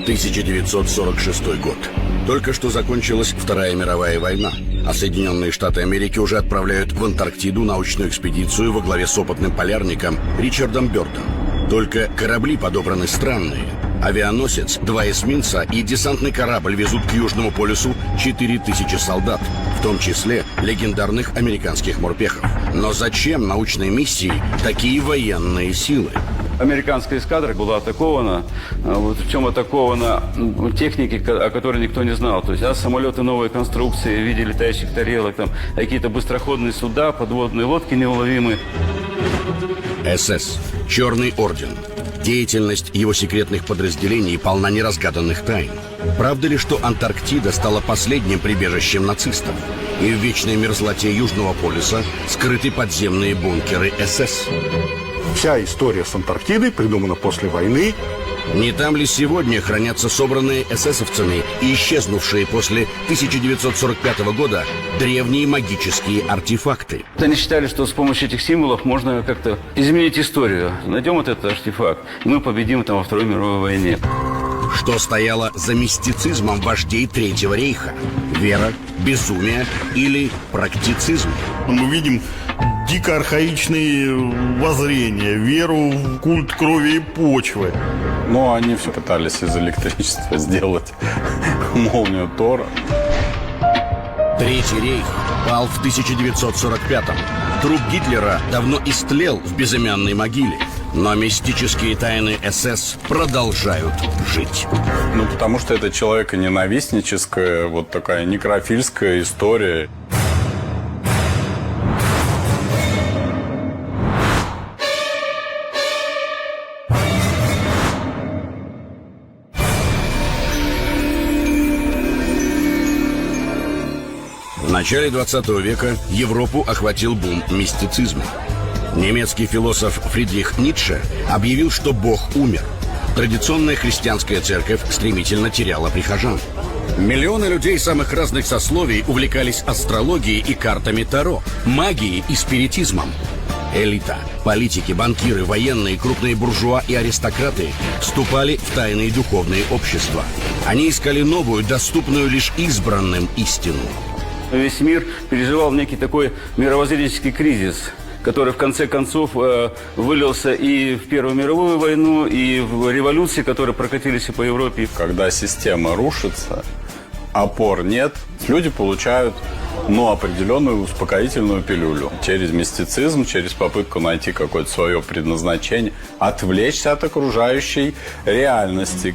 1946 год. Только что закончилась Вторая мировая война, а Соединенные Штаты Америки уже отправляют в Антарктиду научную экспедицию во главе с опытным полярником Ричардом Бёрдом. Только корабли подобраны странные. Авианосец, 2 эсминца и десантный корабль везут к Южному полюсу 4000 солдат, в том числе легендарных американских морпехов. Но зачем научной миссии такие военные силы? Американская эскадра была атакована. Вот в чем атакована техники, о которой никто не знал. То есть самолеты новой конструкции в виде летающих тарелок, там какие-то быстроходные суда, подводные лодки неуловимые. СС. Черный орден. Деятельность его секретных подразделений полна неразгаданных тайн. Правда ли, что Антарктида стала последним прибежищем нацистов? И в вечной мерзлоте Южного полюса скрыты подземные бункеры СС? Вся история с Антарктидой придумана после войны. Не там ли сегодня хранятся собранные эсэсовцами и исчезнувшие после 1945 года древние магические артефакты? Они считали, что с помощью этих символов можно как-то изменить историю. Найдем вот этот артефакт, и мы победим там во Второй мировой войне. Что стояло за мистицизмом вождей Третьего рейха? Вера, безумие или практицизм? Мы видим дико архаичные воззрения, веру в культ крови и почвы. Но они все пытались из электричества сделать молнию Тора. Третий рейх пал в 1945-м. Труп Гитлера давно истлел в безымянной могиле. Но мистические тайны СС продолжают жить. Ну, потому что это человеконенавистническая, вот такая некрофильская история. В начале 20 века Европу охватил бум мистицизма. Немецкий философ Фридрих Ницше объявил, что Бог умер. Традиционная христианская церковь стремительно теряла прихожан. Миллионы людей самых разных сословий увлекались астрологией и картами Таро, магией и спиритизмом. Элита, политики, банкиры, военные, крупные буржуа и аристократы вступали в тайные духовные общества. Они искали новую, доступную лишь избранным истину. Весь мир переживал некий такой мировоззренческий кризис, который в конце концов вылился и в Первую мировую войну, и в революции, которые прокатились и по Европе. Когда система рушится, опор нет, люди получают определенную успокоительную пилюлю. Через мистицизм, через попытку найти какое-то свое предназначение, отвлечься от окружающей реальности.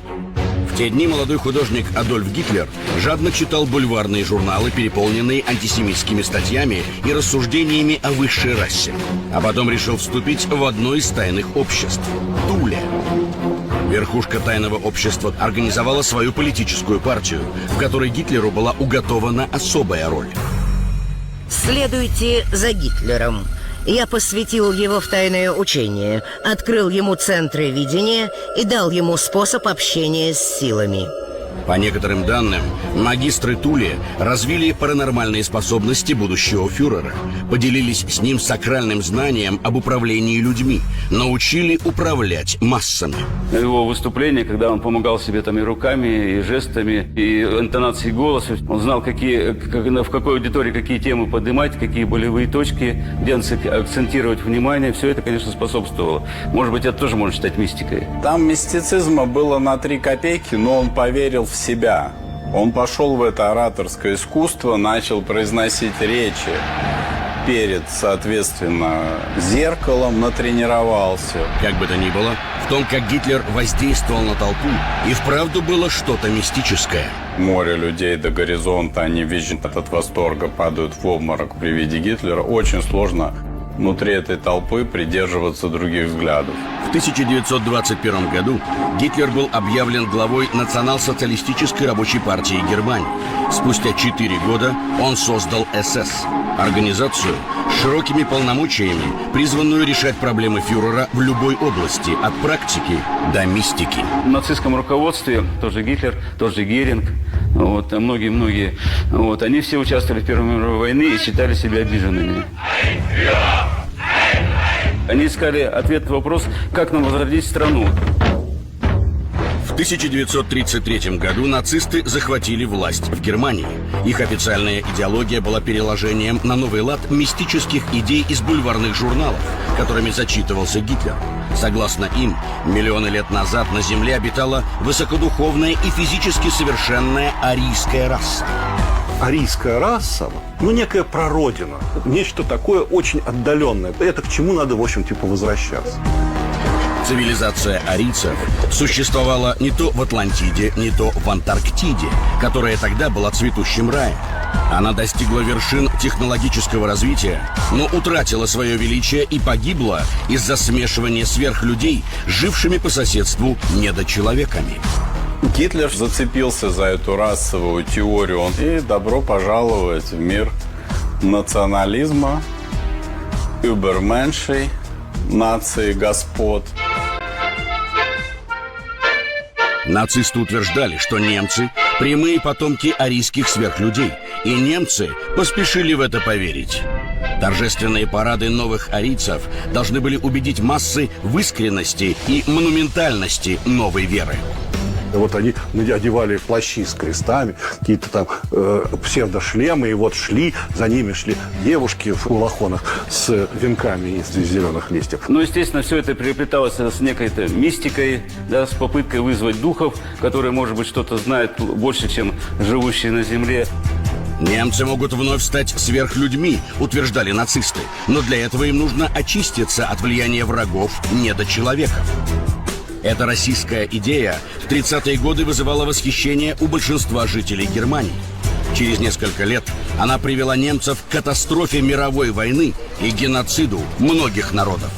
В те дни молодой художник Адольф Гитлер жадно читал бульварные журналы, переполненные антисемитскими статьями и рассуждениями о высшей расе. А потом решил вступить в одно из тайных обществ – Туле. Верхушка тайного общества организовала свою политическую партию, в которой Гитлеру была уготована особая роль. Следуйте за Гитлером. Я посвятил его в тайное учение, открыл ему центры видения и дал ему способ общения с силами. По некоторым данным, магистры Туле развили паранормальные способности будущего фюрера, поделились с ним сакральным знанием об управлении людьми, научили управлять массами. Его выступление, когда он помогал себе там и руками, и жестами, и интонацией голоса, он знал, в какой аудитории какие темы поднимать, какие болевые точки, где акцентировать внимание. Все это, конечно, способствовало. Может быть, это тоже можно считать мистикой. Там мистицизма было на 3 копейки, но он поверил в себя. Он пошел в это ораторское искусство, начал произносить речи перед, соответственно, зеркалом, натренировался. Как бы то ни было, в том, как Гитлер воздействовал на толпу, и вправду было что-то мистическое. Море людей до горизонта, они визжат от восторга, падают в обморок при виде Гитлера. Очень сложно внутри этой толпы придерживаться других взглядов. В 1921 году Гитлер был объявлен главой Национал-социалистической рабочей партии Германии. Спустя 4 года он создал СС – организацию с широкими полномочиями, призванную решать проблемы фюрера в любой области, от практики до мистики. В нацистском руководстве тоже Гитлер, тоже Геринг, многие-многие, они все участвовали в Первой мировой войне и считали себя обиженными. Они искали ответ на вопрос, как нам возродить страну. В В 1933 году нацисты захватили власть в Германии. Их официальная идеология была переложением на новый лад мистических идей из бульварных журналов, которыми зачитывался Гитлер. Согласно им, миллионы лет назад на Земле обитала высокодуховная и физически совершенная арийская раса. Арийская раса, некая прародина, нечто такое очень отдаленное. Это к чему надо, в общем, возвращаться. Цивилизация арийцев существовала не то в Атлантиде, не то в Антарктиде, которая тогда была цветущим раем. Она достигла вершин технологического развития, но утратила свое величие и погибла из-за смешивания сверхлюдей с жившими по соседству недочеловеками. Гитлер зацепился за эту расовую теорию. И добро пожаловать в мир национализма, übermenschей, нации господ. Нацисты утверждали, что немцы – прямые потомки арийских сверхлюдей, и немцы поспешили в это поверить. Торжественные парады новых арийцев должны были убедить массы в искренности и монументальности новой веры. Вот они одевали плащи с крестами, какие-то там псевдошлемы, и вот за ними шли девушки в балахонах с венками из зеленых листьев. Ну, естественно, все это переплеталось с некой-то мистикой, да, с попыткой вызвать духов, которые, может быть, что-то знают больше, чем живущие на Земле. Немцы могут вновь стать сверхлюдьми, утверждали нацисты, но для этого им нужно очиститься от влияния врагов недочеловеков. Эта российская идея в 30-е годы вызывала восхищение у большинства жителей Германии. Через несколько лет она привела немцев к катастрофе мировой войны и геноциду многих народов.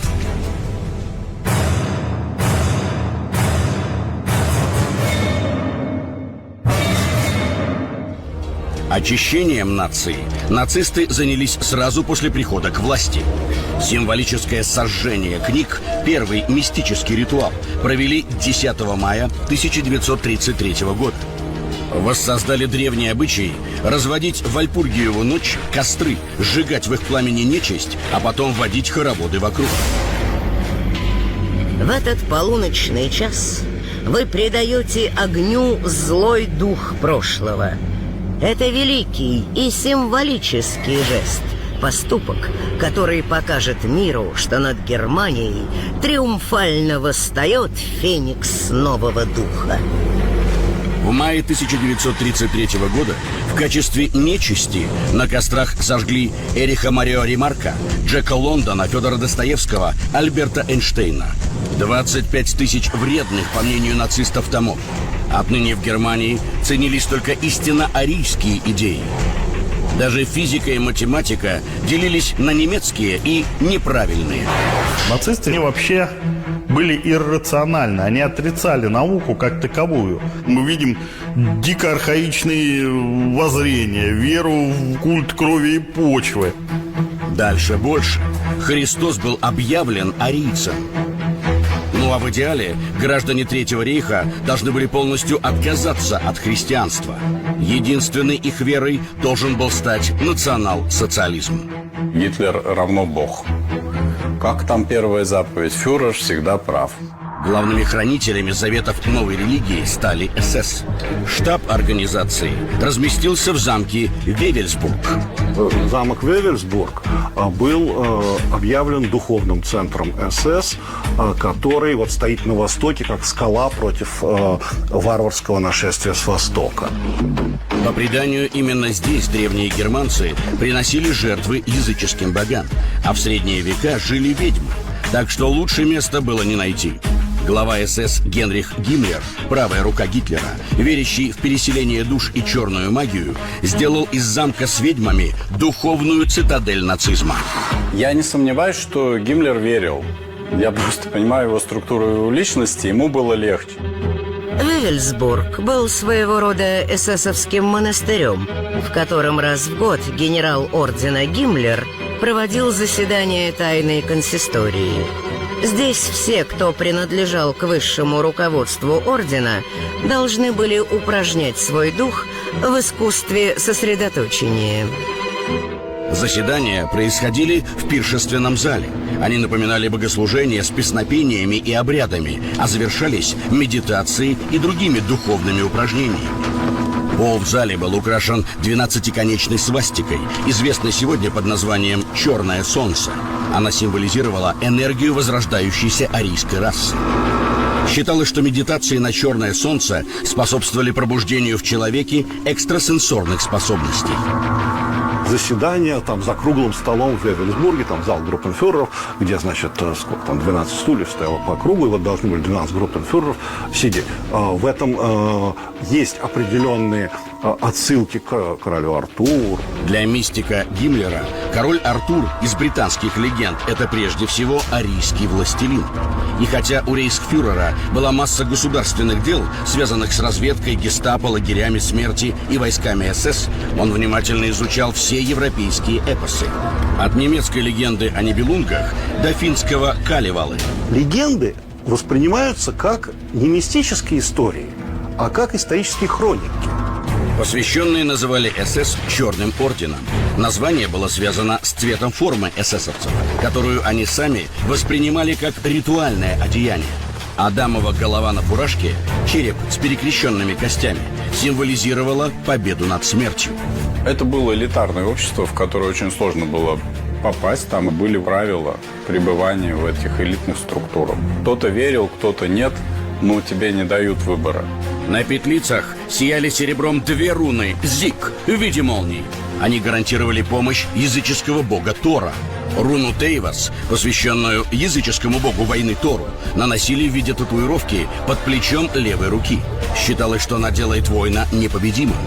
Очищением нации нацисты занялись сразу после прихода к власти. Символическое сожжение книг, первый мистический ритуал, провели 10 мая 1933 года. Воссоздали древний обычай разводить в Вальпургиеву ночь костры, сжигать в их пламени нечисть, а потом водить хороводы вокруг. В этот полуночный час вы предаете огню злой дух прошлого. Это великий и символический жест, поступок, который покажет миру, что над Германией триумфально восстает феникс нового духа. В мае 1933 года в качестве нечисти на кострах сожгли Эриха Марио Ремарка, Джека Лондона, Федора Достоевского, Альберта Эйнштейна. 25 тысяч вредных, по мнению нацистов, томов. Отныне в Германии ценились только истинно арийские идеи. Даже физика и математика делились на немецкие и неправильные. Нацисты, они вообще были иррациональны. Они отрицали науку как таковую. Мы видим дико архаичные воззрения, веру в культ крови и почвы. Дальше больше. Христос был объявлен арийцем. Ну а в идеале граждане Третьего рейха должны были полностью отказаться от христианства. Единственной их верой должен был стать национал-социализм. Гитлер равно Бог. Как там первая заповедь? Фюрер всегда прав. Главными хранителями заветов новой религии стали СС. Штаб организации разместился в замке Вевельсбург. Замок Вевельсбург был объявлен духовным центром СС, который стоит на востоке, как скала против варварского нашествия с востока. По преданию, именно здесь древние германцы приносили жертвы языческим богам, а в средние века жили ведьмы. Так что лучше места было не найти. Глава СС Генрих Гиммлер, правая рука Гитлера, верящий в переселение душ и черную магию, сделал из замка с ведьмами духовную цитадель нацизма. Я не сомневаюсь, что Гиммлер верил. Я просто понимаю его структуру личности, ему было легче. Вевельсбург был своего рода эсэсовским монастырем, в котором раз в год генерал ордена Гиммлер проводил заседания тайной консистории. Здесь все, кто принадлежал к высшему руководству ордена, должны были упражнять свой дух в искусстве сосредоточения. Заседания происходили в пиршественном зале. Они напоминали богослужения с песнопениями и обрядами, а завершались медитацией и другими духовными упражнениями. Пол в зале был украшен 12-конечной свастикой, известной сегодня под названием «Черное солнце». Она символизировала энергию возрождающейся арийской расы. Считалось, что медитации на черное солнце способствовали пробуждению в человеке экстрасенсорных способностей. Заседания там за круглым столом в Вевельсбурге, там зал группенфюреров, где, значит, сколько там, 12 стульев стояло по кругу, и вот должны были 12 группенфюреров сидеть. В этом есть определенные отсылки к королю Артуру. Для мистика Гиммлера король Артур из британских легенд – это прежде всего арийский властелин. И хотя у рейхсфюрера была масса государственных дел, связанных с разведкой, гестапо, лагерями смерти и войсками СС, он внимательно изучал все европейские эпосы. От немецкой легенды о Нибелунгах до финского Калевалы. Легенды воспринимаются как не мистические истории, а как исторические хроники. Посвященные называли СС «Черным орденом». Название было связано с цветом формы эсэсовцев, которую они сами воспринимали как ритуальное одеяние. Адамова голова на фуражке, череп с перекрещенными костями, символизировала победу над смертью. Это было элитарное общество, в которое очень сложно было попасть. Там были правила пребывания в этих элитных структурах. Кто-то верил, кто-то нет, но тебе не дают выбора. На петлицах сияли серебром две руны «Зиг» в виде молний. Они гарантировали помощь языческого бога Тора. Руну Тейвас, посвященную языческому богу войны Тору, наносили в виде татуировки под плечом левой руки. Считалось, что она делает воина непобедимым.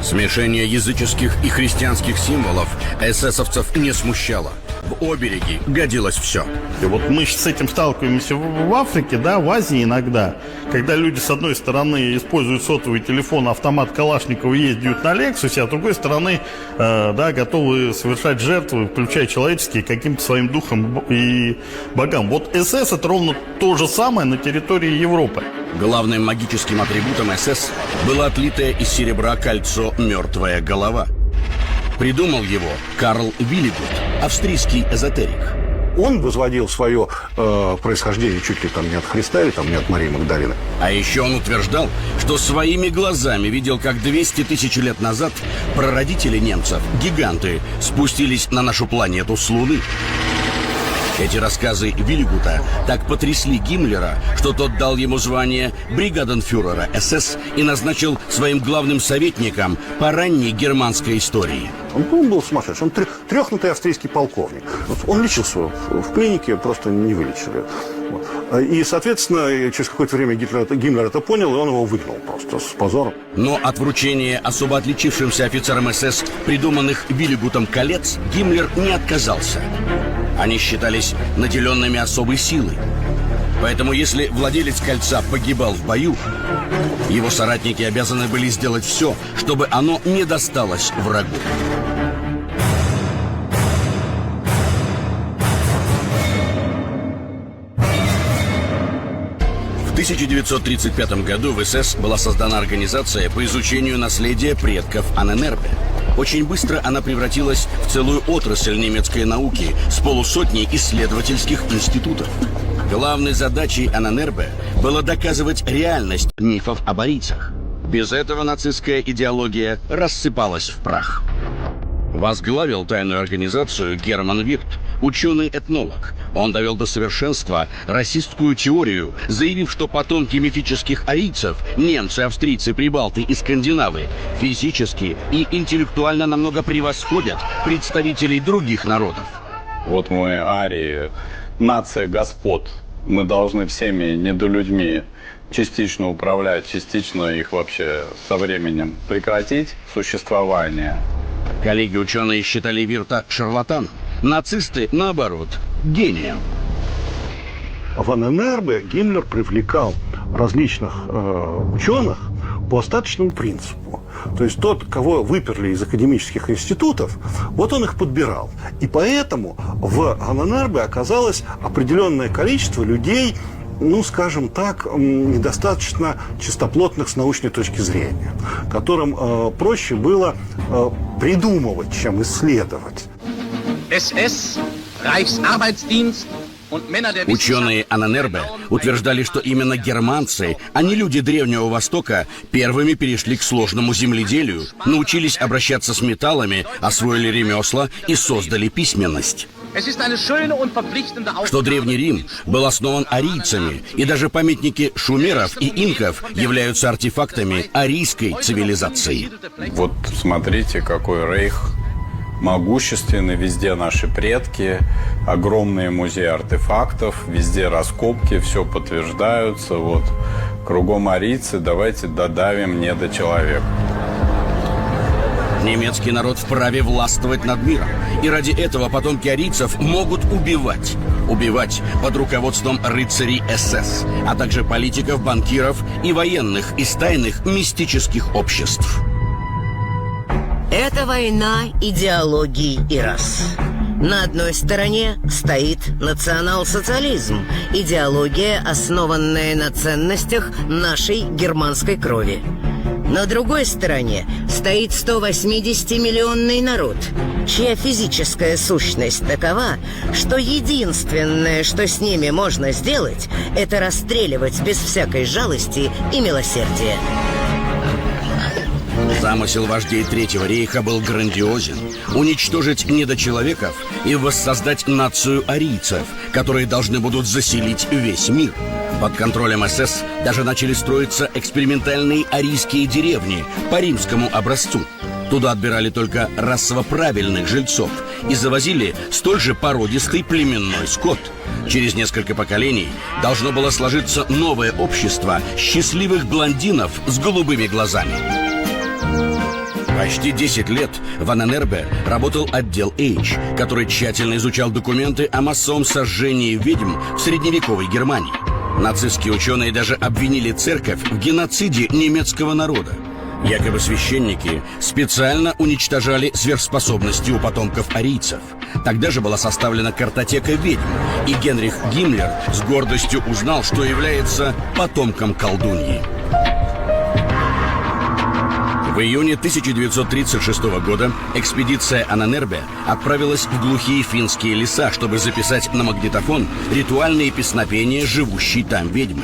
Смешение языческих и христианских символов эсэсовцев не смущало. В обереги годилось все. И вот мы с этим сталкиваемся в Африке, да, в Азии иногда, когда люди, с одной стороны, используют сотовый телефон, автомат Калашникова, ездят на Лексусе, а с другой стороны, да, готовы совершать жертвы, включая человеческие, каким-то своим духом и богам. Вот СС — это ровно то же самое на территории Европы. Главным магическим атрибутом СС было отлитое из серебра кольцо «Мертвая голова». Придумал его Карл Виллигут, австрийский эзотерик. Он возводил свое происхождение чуть ли там не от Христа или там не от Марии Магдалины. А еще он утверждал, что своими глазами видел, как 200 тысяч лет назад прародители немцев, гиганты, спустились на нашу планету с Луны. Эти рассказы Виллигута так потрясли Гиммлера, что тот дал ему звание бригаденфюрера СС и назначил своим главным советником по ранней германской истории. Он был сумасшедший, он трехнутый австрийский полковник. Он лечился в клинике, просто не вылечили. И, соответственно, через какое-то время Гиммлер это понял, и он его выгнал просто с позором. Но от вручения особо отличившимся офицерам СС придуманных Виллигутом колец Гиммлер не отказался. Они считались наделенными особой силой. Поэтому если владелец кольца погибал в бою, его соратники обязаны были сделать все, чтобы оно не досталось врагу. В 1935 году в СС была создана организация по изучению наследия предков Анненербе. Очень быстро она превратилась в целую отрасль немецкой науки с полусотней исследовательских институтов. Главной задачей Анненербе было доказывать реальность мифов об арийцах. Без этого нацистская идеология рассыпалась в прах. Возглавил тайную организацию Герман Вирт, ученый-этнолог. Он довел до совершенства расистскую теорию, заявив, что потомки мифических арийцев, немцы, австрийцы, прибалты и скандинавы, физически и интеллектуально намного превосходят представителей других народов. Вот мы арии, нация господ. Мы должны всеми недолюдьми частично управлять, частично их вообще со временем прекратить существование. Коллеги-ученые считали Вирта шарлатаном. Нацисты, наоборот, гением. В Анненербе Гиммлер привлекал различных ученых по остаточному принципу. То есть тот, кого выперли из академических институтов, вот он их подбирал. И поэтому в Анненербе оказалось определенное количество людей, ну, скажем так, недостаточно чистоплотных с научной точки зрения, которым проще было придумывать, чем исследовать. SS, Reichsarbeitsdienst und Männer der Ученые Аненербе утверждали, что именно германцы, а не люди Древнего Востока, первыми перешли к сложному земледелию, научились обращаться с металлами, освоили ремесла и создали письменность. Es ist eine schöne und verpflichtende Что Древний Рим был основан арийцами, и даже памятники шумеров и инков являются артефактами арийской цивилизации. Вот смотрите, какой рейх могущественный, везде наши предки, огромные музеи артефактов, везде раскопки, все подтверждаются. Вот кругом арийцы, давайте додавим недочеловека. Немецкий народ вправе властвовать над миром. И ради этого потомки арийцев могут убивать. Убивать под руководством рыцарей СС, а также политиков, банкиров и военных из тайных мистических обществ. Это война идеологии и рас. На одной стороне стоит национал-социализм, идеология, основанная на ценностях нашей германской крови. На другой стороне стоит 180-миллионный народ, чья физическая сущность такова, что единственное, что с ними можно сделать, это расстреливать без всякой жалости и милосердия. Замысел вождей Третьего рейха был грандиозен – уничтожить недочеловеков и воссоздать нацию арийцев, которые должны будут заселить весь мир. Под контролем СС даже начали строиться экспериментальные арийские деревни по римскому образцу. Туда отбирали только расово правильных жильцов и завозили столь же породистый племенной скот. Через несколько поколений должно было сложиться новое общество счастливых блондинов с голубыми глазами. Почти 10 лет в Аненербе работал отдел H, который тщательно изучал документы о массовом сожжении ведьм в средневековой Германии. Нацистские ученые даже обвинили церковь в геноциде немецкого народа. Якобы священники специально уничтожали сверхспособности у потомков арийцев. Тогда же была составлена картотека ведьм, и Генрих Гиммлер с гордостью узнал, что является потомком колдуньи. В июне 1936 года экспедиция Аненербе отправилась в глухие финские леса, чтобы записать на магнитофон ритуальные песнопения живущей там ведьмы.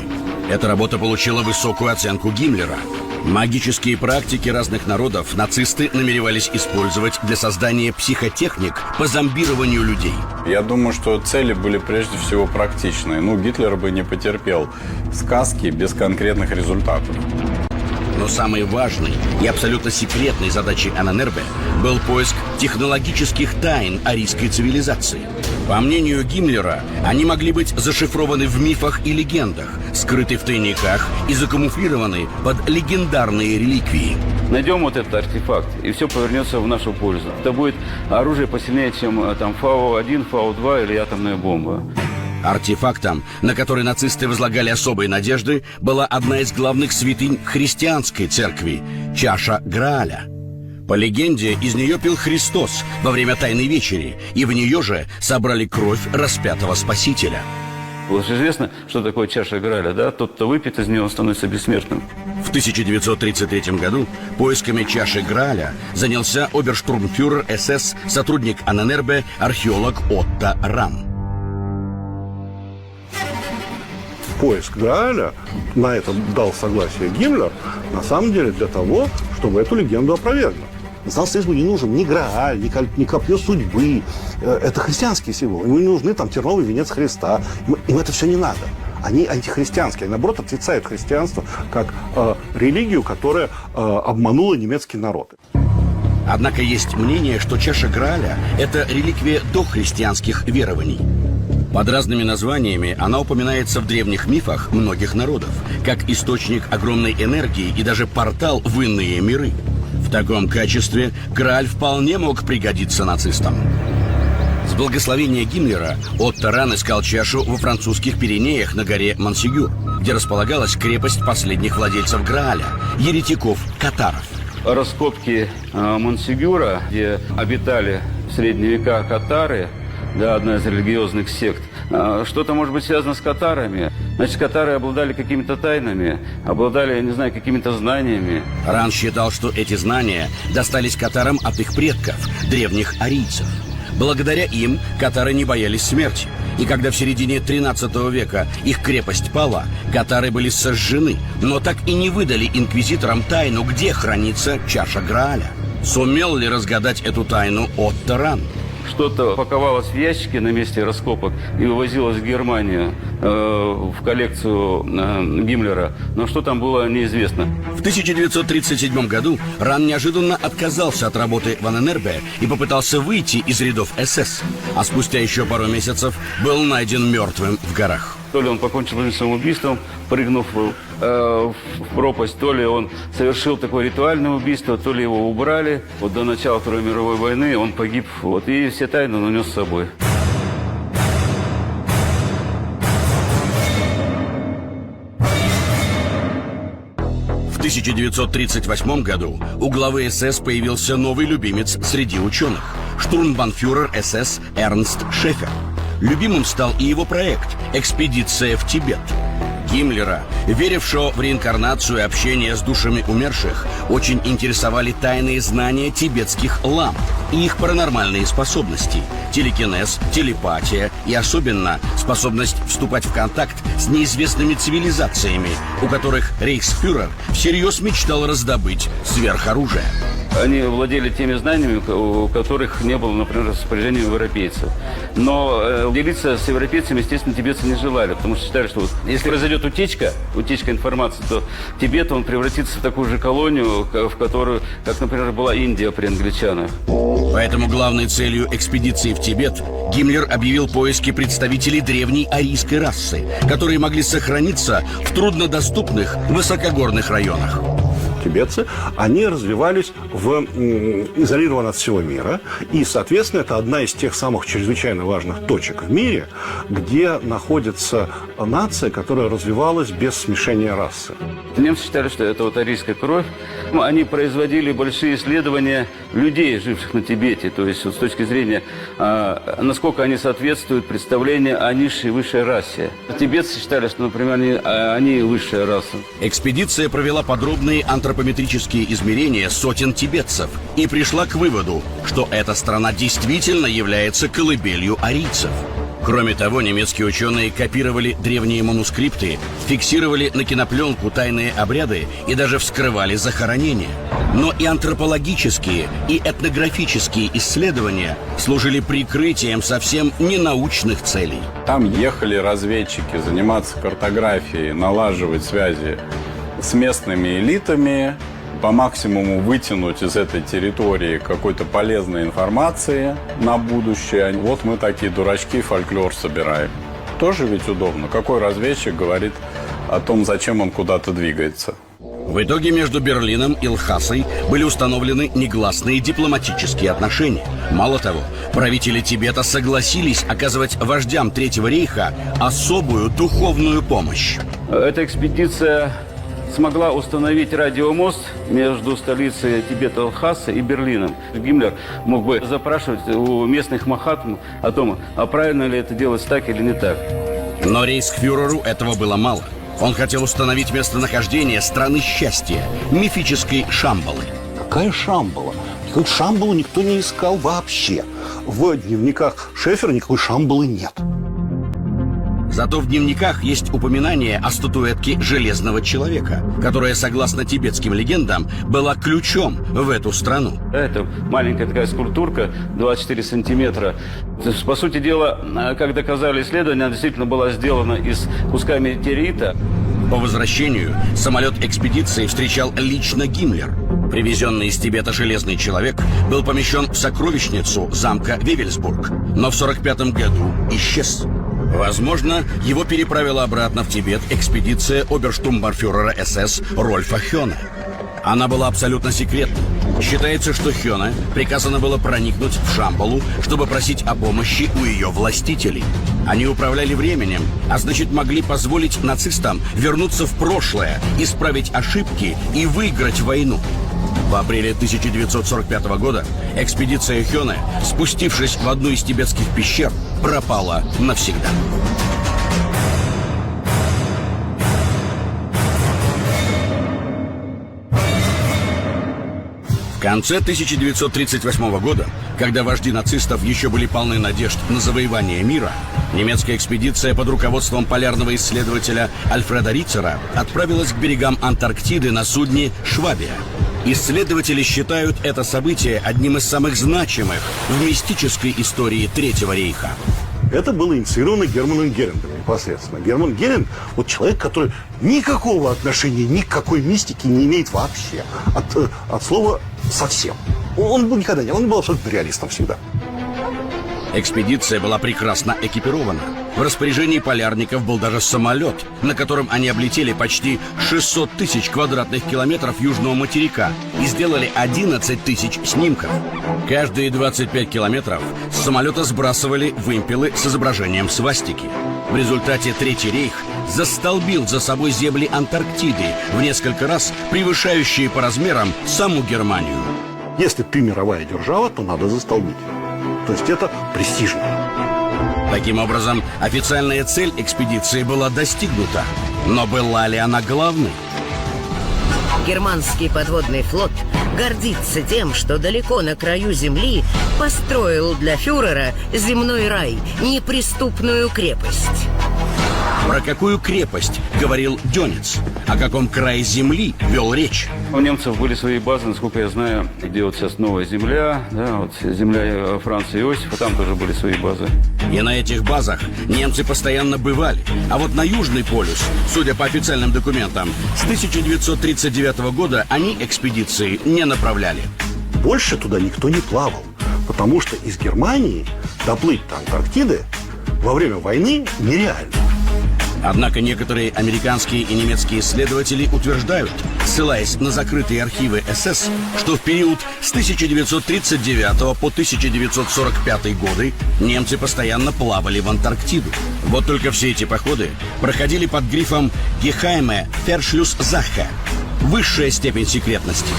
Эта работа получила высокую оценку Гиммлера. Магические практики разных народов нацисты намеревались использовать для создания психотехник по зомбированию людей. Я думаю, что цели были прежде всего практичные. Гитлер бы не потерпел сказки без конкретных результатов. Но самой важной и абсолютно секретной задачей Аненербе был поиск технологических тайн арийской цивилизации. По мнению Гиммлера, они могли быть зашифрованы в мифах и легендах, скрыты в тайниках и закамуфлированы под легендарные реликвии. Найдем вот этот артефакт, и все повернется в нашу пользу. Это будет оружие посильнее, чем там Фау-1, Фау-2 или атомная бомба. Артефактом, на который нацисты возлагали особые надежды, была одна из главных святынь христианской церкви – чаша Грааля. По легенде, из нее пил Христос во время Тайной вечери, и в нее же собрали кровь распятого Спасителя. Уже известно, что такое чаша Грааля, да? Тот, кто выпьет из нее, становится бессмертным. В 1933 году поисками чаши Грааля занялся оберштурмфюрер СС, сотрудник Аненербе, археолог Отто Рам. Поиск Грааля, на это дал согласие Гиммлер, на самом деле для того, чтобы эту легенду опровергнуть. Национал-социализму не нужен ни Грааль, ни копье судьбы. Это христианские символы. Ему не нужны там терновый венец Христа. Им это все не надо. Они антихристианские. Они, наоборот, отрицают христианство как религию, которая обманула немецкий народ. Однако есть мнение, что чаша Грааля – это реликвия дохристианских верований. Под разными названиями она упоминается в древних мифах многих народов, как источник огромной энергии и даже портал в иные миры. В таком качестве Грааль вполне мог пригодиться нацистам. С благословения Гиммлера Отто Ран искал чашу во французских Пиренеях на горе Монсигюр, где располагалась крепость последних владельцев Грааля – еретиков-катаров. Раскопки Монсигюра, где обитали в средние века катары, да, одна из религиозных сект. Что-то может быть связано с катарами. Значит, катары обладали какими-то тайнами, обладали, я не знаю, какими-то знаниями. Ран считал, что эти знания достались катарам от их предков, древних арийцев. Благодаря им катары не боялись смерти. И когда в середине 13 века их крепость пала, катары были сожжены, но так и не выдали инквизиторам тайну, где хранится чаша Грааля. Сумел ли разгадать эту тайну Отто Ран? Что-то паковалось в ящики на месте раскопок и вывозилось в Германию в коллекцию Гиммлера, но что там было, неизвестно. В 1937 году Ран неожиданно отказался от работы в Анненербе и попытался выйти из рядов СС, а спустя еще пару месяцев был найден мертвым в горах. То ли он покончил жизнь самоубийством, прыгнув в пропасть, то ли он совершил такое ритуальное убийство, то ли его убрали. Вот до начала Второй мировой войны он погиб, вот, и все тайны он унес с собой. В 1938 году у главы СС появился новый любимец среди ученых – штурмбанфюрер СС Эрнст Шефер. Любимым стал и его проект «Экспедиция в Тибет». Гиммлера, верившего в реинкарнацию и общение с душами умерших, очень интересовали тайные знания тибетских лам и их паранормальные способности – телекинез, телепатия и особенно способность вступать в контакт с неизвестными цивилизациями, у которых рейхсфюрер всерьез мечтал раздобыть сверхоружие. Они владели теми знаниями, у которых не было, например, распоряжения у европейцев. Но делиться с европейцами, естественно, тибетцы не желали, потому что считали, что вот, если произойдет утечка информации, то Тибет, он превратится в такую же колонию, в которую, как, например, была Индия при англичанах. Поэтому главной целью экспедиции в Тибет Гиммлер объявил поиски представителей древней арийской расы, которые могли сохраниться в труднодоступных высокогорных районах. Тибетцы, они развивались изолированно от всего мира. И, соответственно, это одна из тех самых чрезвычайно важных точек в мире, где находится нация, которая развивалась без смешения расы. Немцы считали, что это вот арийская кровь. Они производили большие исследования людей, живших на Тибете. То есть вот, с точки зрения, насколько они соответствуют представлению о низшей и высшей расе. Тибетцы считали, что, например, они высшая раса. Экспедиция провела подробные антропометрические измерения сотен тибетцев и пришла к выводу, что эта страна действительно является колыбелью арийцев. Кроме того, немецкие ученые копировали древние манускрипты, фиксировали на кинопленку тайные обряды и даже вскрывали захоронения. Но и антропологические, и этнографические исследования служили прикрытием совсем ненаучных целей. Там ехали разведчики заниматься картографией, налаживать связи с местными элитами, по максимуму вытянуть из этой территории какой-то полезной информации на будущее. Вот мы такие дурачки, фольклор собираем. Тоже ведь удобно. Какой разведчик говорит о том, зачем он куда-то двигается? В итоге между Берлином и Лхасой были установлены негласные дипломатические отношения. Мало того, правители Тибета согласились оказывать вождям Третьего рейха особую духовную помощь. Эта экспедиция смогла установить радиомост между столицей Тибета Лхаса и Берлином. Гиммлер мог бы запрашивать у местных махатм о том, а правильно ли это делать так или не так. Но рейхсфюреру этого было мало. Он хотел установить местонахождение страны счастья, мифической Шамбалы. Какая Шамбала? Никакой Шамбалы никто не искал вообще. В дневниках Шефера никакой Шамбалы нет. Зато в дневниках есть упоминание о статуэтке Железного человека, которая, согласно тибетским легендам, была ключом в эту страну. Это маленькая такая скульптурка, 24 сантиметра. По сути дела, как доказали исследования, она действительно была сделана из куска метеорита. По возвращению самолет экспедиции встречал лично Гиммлер. Привезенный из Тибета Железный человек был помещен в сокровищницу замка Вевельсбург, но в 1945 году исчез. Возможно, его переправила обратно в Тибет экспедиция оберштурмбанфюрера СС Рольфа Хёне. Она была абсолютно секретной. Считается, что Хёне приказано было проникнуть в Шамбалу, чтобы просить о помощи у ее властителей. Они управляли временем, а значит могли позволить нацистам вернуться в прошлое, исправить ошибки и выиграть войну. В апреле 1945 года экспедиция Хёне, спустившись в одну из тибетских пещер, пропала навсегда. В В конце 1938 года, когда вожди нацистов еще были полны надежд на завоевание мира, немецкая экспедиция под руководством полярного исследователя Альфреда Рицера отправилась к берегам Антарктиды на судне «Швабия». Исследователи считают это событие одним из самых значимых в мистической истории Третьего рейха. Это было инициировано Германом Герингом непосредственно. Герман Геринг – вот человек, который никакого отношения ни к какой мистике не имеет вообще. От слова «совсем». Он был никогда не... Он был абсолютно реалистом всегда. Экспедиция была прекрасно экипирована. В распоряжении полярников был даже самолет, на котором они облетели почти 600 тысяч квадратных километров южного материка и сделали 11 тысяч снимков. Каждые 25 километров с самолета сбрасывали вымпелы с изображением свастики. В результате Третий рейх застолбил за собой земли Антарктиды, в несколько раз превышающие по размерам саму Германию. Если ты мировая держава, то надо застолбить. То есть это престижно. Таким образом, официальная цель экспедиции была достигнута. Но была ли она главной? Германский подводный флот гордится тем, что далеко на краю Земли построил для фюрера земной рай, неприступную крепость. Про какую крепость говорил Дёниц? О каком крае земли вел речь? У немцев были свои базы, насколько я знаю, где вот сейчас новая земля, да, вот земля Франца Иосифа, там тоже были свои базы. И на этих базах немцы постоянно бывали. А вот на Южный полюс, судя по официальным документам, с 1939 года они экспедиции не направляли. Больше туда никто не плавал, потому что из Германии доплыть до Антарктиды во время войны нереально. Однако некоторые американские и немецкие исследователи утверждают, ссылаясь на закрытые архивы СС, что в период с 1939 по 1945 годы немцы постоянно плавали в Антарктиду. Вот только все эти походы проходили под грифом «Geheime Verschlusssache» – высшая степень секретности.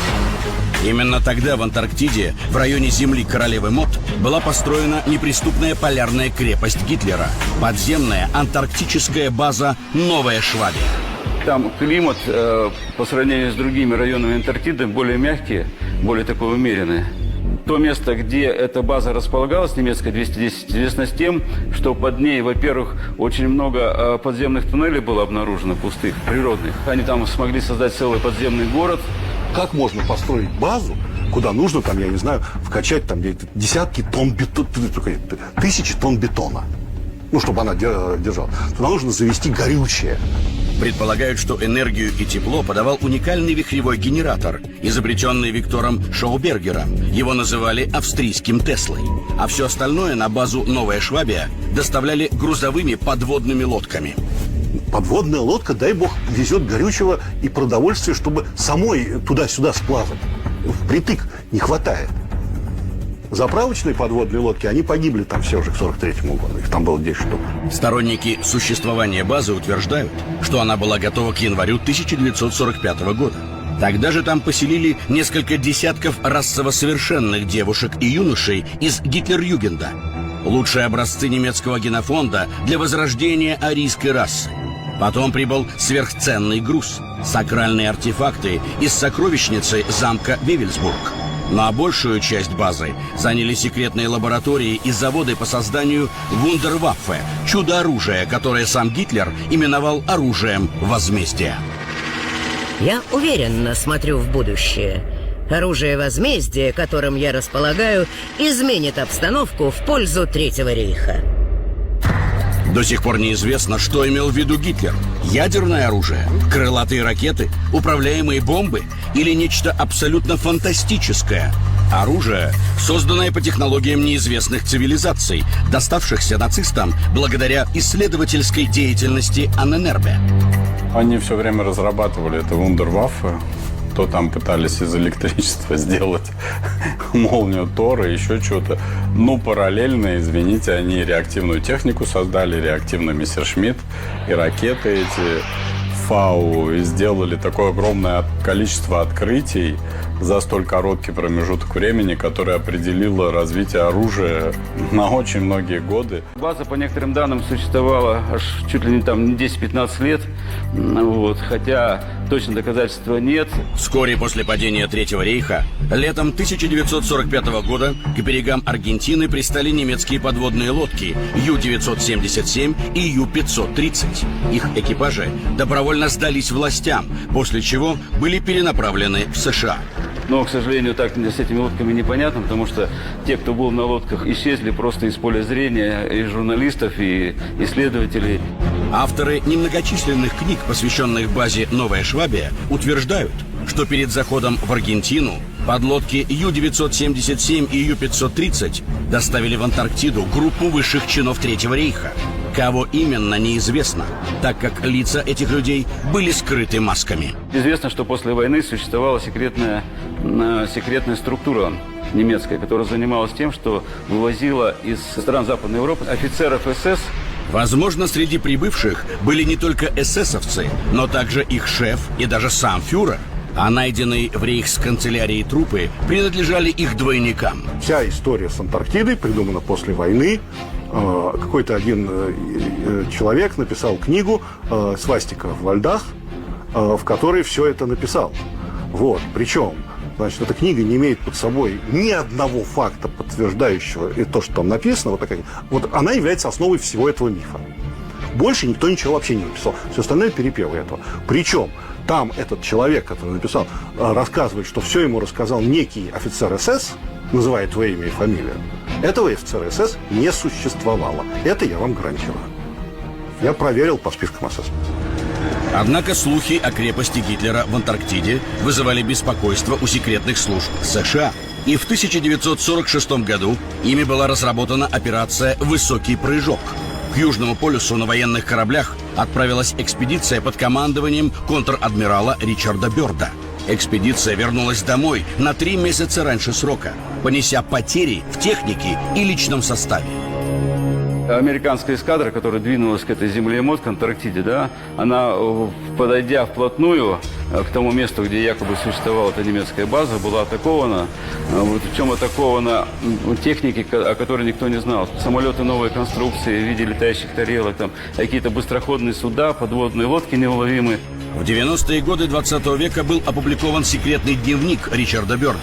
Именно тогда в Антарктиде, в районе земли Королевы Мод, была построена неприступная полярная крепость Гитлера – подземная антарктическая база «Новая Швабия». Там климат по сравнению с другими районами Антарктиды более мягкий, более такой умеренный. То место, где эта база располагалась, немецкая 210, известно с тем, что под ней, во-первых, очень много подземных туннелей было обнаружено, пустых, природных. Они там смогли создать целый подземный город. Как можно построить базу, куда нужно, там, я не знаю, вкачать там десятки тонн бетона, тысячи тонн бетона, ну, чтобы она держала. Туда нужно завести горючее. Предполагают, что энергию и тепло подавал уникальный вихревой генератор, изобретенный Виктором Шаубергером. Его называли австрийским Теслой. А все остальное на базу «Новая Швабия» доставляли грузовыми подводными лодками. Подводная лодка, дай бог, везет горючего и продовольствие, чтобы самой туда-сюда сплавать. Впритык не хватает. Заправочные подводные лодки, они погибли там все уже к 1943 году. Их там было 10 штук. Сторонники существования базы утверждают, что она была готова к январю 1945 года. Тогда же там поселили несколько десятков расово совершенных девушек и юношей из Гитлер-Югенда. Лучшие образцы немецкого генофонда для возрождения арийской расы. Потом прибыл сверхценный груз – сакральные артефакты из сокровищницы замка Вевельсбург. Ну а большую часть базы заняли секретные лаборатории и заводы по созданию вундерваффе – чудо-оружия, которое сам Гитлер именовал оружием возмездия. Я уверенно смотрю в будущее. Оружие возмездия, которым я располагаю, изменит обстановку в пользу Третьего рейха. До сих пор неизвестно, что имел в виду Гитлер. Ядерное оружие, крылатые ракеты, управляемые бомбы или нечто абсолютно фантастическое. Оружие, созданное по технологиям неизвестных цивилизаций, доставшихся нацистам благодаря исследовательской деятельности Анненербе. Они все время разрабатывали это вундерваффе. То там пытались из электричества сделать молнию Тора, еще что-то. Ну, параллельно, извините, они реактивную технику создали, реактивный мессершмитт, и ракеты эти ФАУ и сделали такое огромное количество открытий за столь короткий промежуток времени, который определило развитие оружия на очень многие годы. База, по некоторым данным, существовала аж чуть ли не там 10-15 лет, вот, хотя точно доказательства нет. Вскоре после падения Третьего рейха, летом 1945 года к берегам Аргентины пристали немецкие подводные лодки Ю-977 и Ю-530. Их экипажи добровольно сдались властям, после чего были перенаправлены в США. Но, к сожалению, так с этими лодками непонятно, потому что те, кто был на лодках, исчезли просто из поля зрения и журналистов, и исследователей. Авторы немногочисленных книг, посвященных базе «Новая Швабия», утверждают, что перед заходом в Аргентину подлодки Ю-977 и Ю-530 доставили в Антарктиду группу высших чинов Третьего рейха. Кого именно, неизвестно, так как лица этих людей были скрыты масками. Известно, что после войны существовала секретная структура немецкая, которая занималась тем, что вывозила из стран Западной Европы офицеров СС. Возможно, среди прибывших были не только эсэсовцы, но также их шеф и даже сам фюрер. А найденные в рейхсканцелярии трупы принадлежали их двойникам. Вся история с Антарктидой придумана после войны. Какой-то один человек написал книгу «Свастика во льдах», в которой все это написал. Вот. Причем, значит, эта книга не имеет под собой ни одного факта, подтверждающего то, что там написано. Вот такая. Вот она является основой всего этого мифа. Больше никто ничего вообще не написал. Все остальное перепевы этого. Причем там этот человек, который написал, рассказывает, что все ему рассказал некий офицер СС, называет его имя и фамилию. Этого офицера СС не существовало. Это я вам гарантирую. Я проверил по спискам СС. Однако слухи о крепости Гитлера в Антарктиде вызывали беспокойство у секретных служб США. И в 1946 году ими была разработана операция «Высокий прыжок». К Южному полюсу на военных кораблях отправилась экспедиция под командованием контр-адмирала Ричарда Бёрда. Экспедиция вернулась домой на 3 месяца раньше срока, понеся потери в технике и личном составе. Американская эскадра, которая двинулась к этой земле мод, к Антарктиде, да, она, подойдя вплотную к тому месту, где якобы существовала эта немецкая база, была атакована. Вот, причем атакована техники, о которой никто не знал. Самолеты новой конструкции в виде летающих тарелок, там, какие-то быстроходные суда, подводные лодки неуловимые. В 90-е годы 20 века был опубликован секретный дневник Ричарда Бёрда.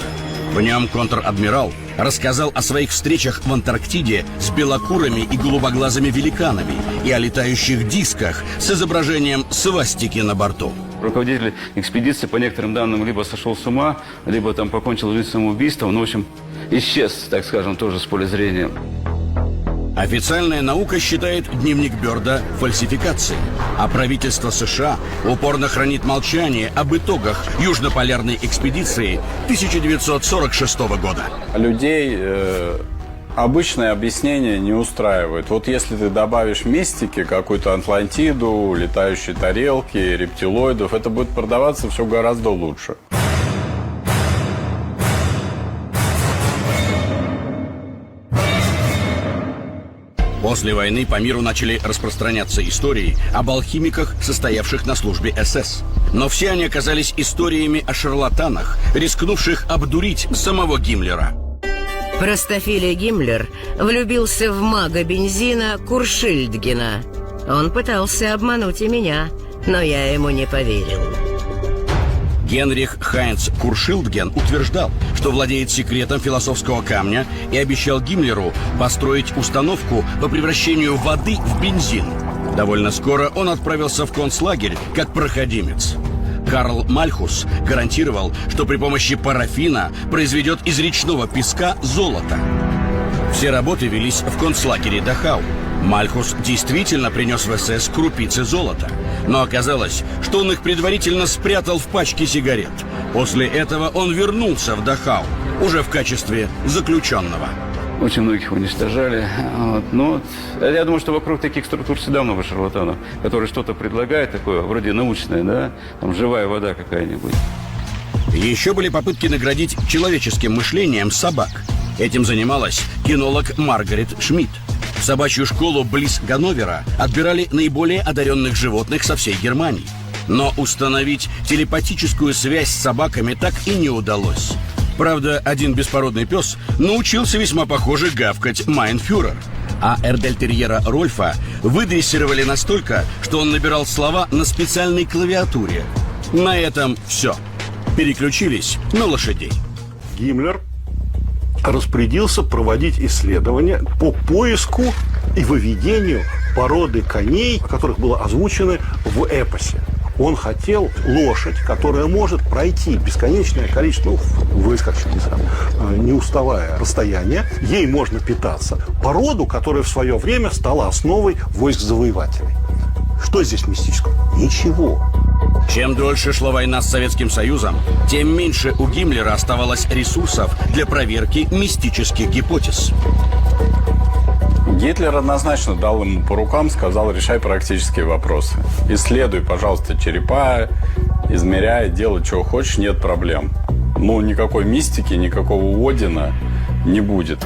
В нем контр-адмирал рассказал о своих встречах в Антарктиде с белокурыми и голубоглазыми великанами и о летающих дисках с изображением свастики на борту. Руководитель экспедиции, по некоторым данным, либо сошел с ума, либо там покончил жизнь самоубийством. Ну, в общем, исчез, так скажем, тоже с поля зрения. Официальная наука считает дневник Бёрда фальсификацией, а правительство США упорно хранит молчание об итогах южнополярной экспедиции 1946 года. Людей обычное объяснение не устраивает. Вот если ты добавишь мистики, какую-то Атлантиду, летающие тарелки, рептилоидов, это будет продаваться все гораздо лучше. После войны по миру начали распространяться истории об алхимиках, состоявших на службе СС. Но все они оказались историями о шарлатанах, рискнувших обдурить самого Гиммлера. Простофиля Гиммлер влюбился в мага бензина Куршильдгена. Он пытался обмануть и меня, но я ему не поверил. Генрих Хайнц Куршильдген утверждал, что владеет секретом философского камня и обещал Гиммлеру построить установку по превращению воды в бензин. Довольно скоро он отправился в концлагерь как проходимец. Карл Мальхус гарантировал, что при помощи парафина произведет из речного песка золото. Все работы велись в концлагере Дахау. Мальхус действительно принес в СС крупицы золота, но оказалось, что он их предварительно спрятал в пачке сигарет. После этого он вернулся в Дахау, уже в качестве заключенного. Очень многих уничтожали. Но я думаю, что вокруг таких структур всегда много шарлатанов, которые что-то предлагают такое, вроде научное, да, там живая вода какая-нибудь. Еще были попытки наградить человеческим мышлением собак. Этим занималась кинолог Маргарет Шмидт. В собачью школу близ Ганновера отбирали наиболее одаренных животных со всей Германии. Но установить телепатическую связь с собаками так и не удалось. Правда, один беспородный пес научился весьма похоже гавкать «Майнфюрер». А эрдельтерьера Рольфа выдрессировали настолько, что он набирал слова на специальной клавиатуре. На этом все. Переключились на лошадей. Гиммлер распорядился проводить исследования по поиску и выведению породы коней, которых было озвучено в эпосе. Он хотел лошадь, которая может пройти бесконечное количество, в войсках, не знаю, не уставая расстояние, ей можно питаться. Породу, которая в свое время стала основой войск завоевателей. Что здесь мистического? Ничего. Чем дольше шла война с Советским Союзом, тем меньше у Гиммлера оставалось ресурсов для проверки мистических гипотез. Гитлер однозначно дал ему по рукам, сказал: решай практические вопросы. Исследуй, пожалуйста, черепа, измеряй, делай, чего хочешь, нет проблем. Ну, никакой мистики, никакого Одина не будет.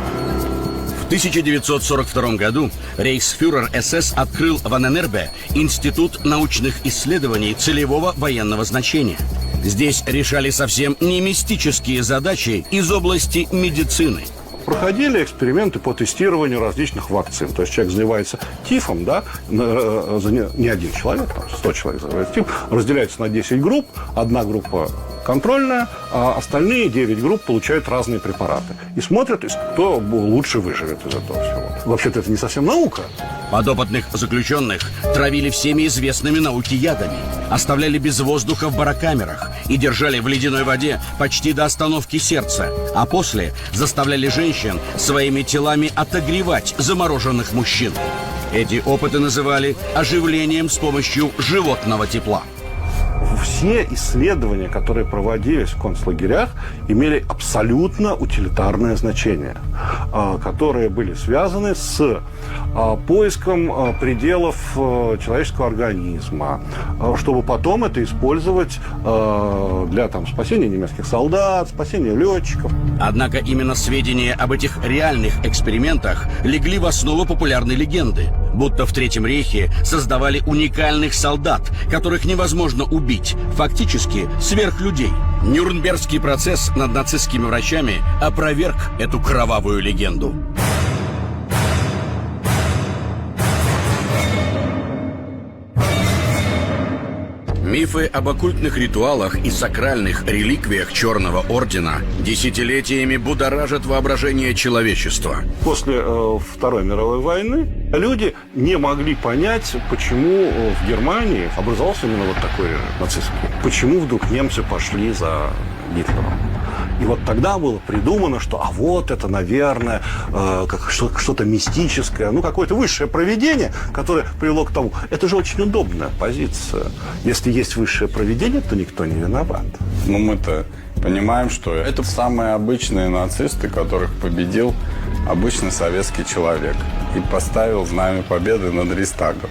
В 1942 году рейхсфюрер СС открыл в Анненербе Институт научных исследований целевого военного значения. Здесь решали совсем не мистические задачи из области медицины. Проходили эксперименты по тестированию различных вакцин. То есть человек занимается ТИФом, да, не один человек, там 100 человек занимается ТИФ, разделяется на 10 групп, одна группа контрольная, а остальные 9 групп получают разные препараты. И смотрят, кто лучше выживет из этого всего. Вообще-то это не совсем наука. Подопытных заключенных травили всеми известными науке ядами, оставляли без воздуха в барокамерах и держали в ледяной воде почти до остановки сердца, а после заставляли женщин своими телами отогревать замороженных мужчин. Эти опыты называли оживлением с помощью животного тепла. Все исследования, которые проводились в концлагерях, имели абсолютно утилитарное значение, которые были связаны с поиском пределов человеческого организма, чтобы потом это использовать для спасения немецких солдат, спасения летчиков. Однако именно сведения об этих реальных экспериментах легли в основу популярной легенды, будто в Третьем рейхе создавали уникальных солдат, которых невозможно убить, фактически сверхлюдей. Нюрнбергский процесс над нацистскими врачами опроверг эту кровавую легенду. Мифы об оккультных ритуалах и сакральных реликвиях Черного Ордена десятилетиями будоражат воображение человечества. После Второй мировой войны люди не могли понять, почему в Германии образовался именно вот такой режим нацистский. Почему вдруг немцы пошли за Гитлером. И вот тогда было придумано, что вот это, наверное, что-то мистическое, какое-то высшее провидение, которое привело к тому. Это же очень удобная позиция. Если есть высшее провидение, то никто не виноват. Мы-то понимаем, что это самые обычные нацисты, которых победил обычный советский человек и поставил знамя победы над Рейхстагом.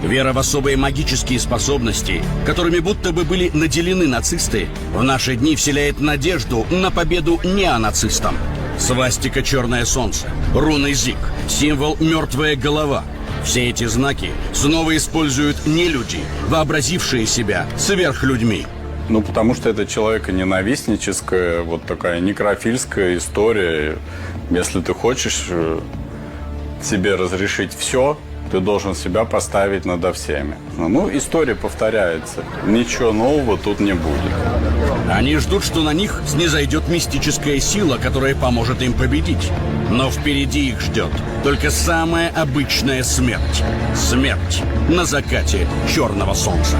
Вера в особые магические способности, которыми будто бы были наделены нацисты, в наши дни вселяет надежду на победу неонацистам. Свастика «Черное солнце», руны Зиг, символ «Мертвая голова». Все эти знаки снова используют нелюди, вообразившие себя сверхлюдьми. Потому что это человеконенавистническая, вот такая некрофильская история. Если ты хочешь себе разрешить все, ты должен себя поставить надо всеми. История повторяется. Ничего нового тут не будет. Они ждут, что на них снизойдет мистическая сила, которая поможет им победить. Но впереди их ждет только самая обычная смерть. Смерть на закате черного солнца.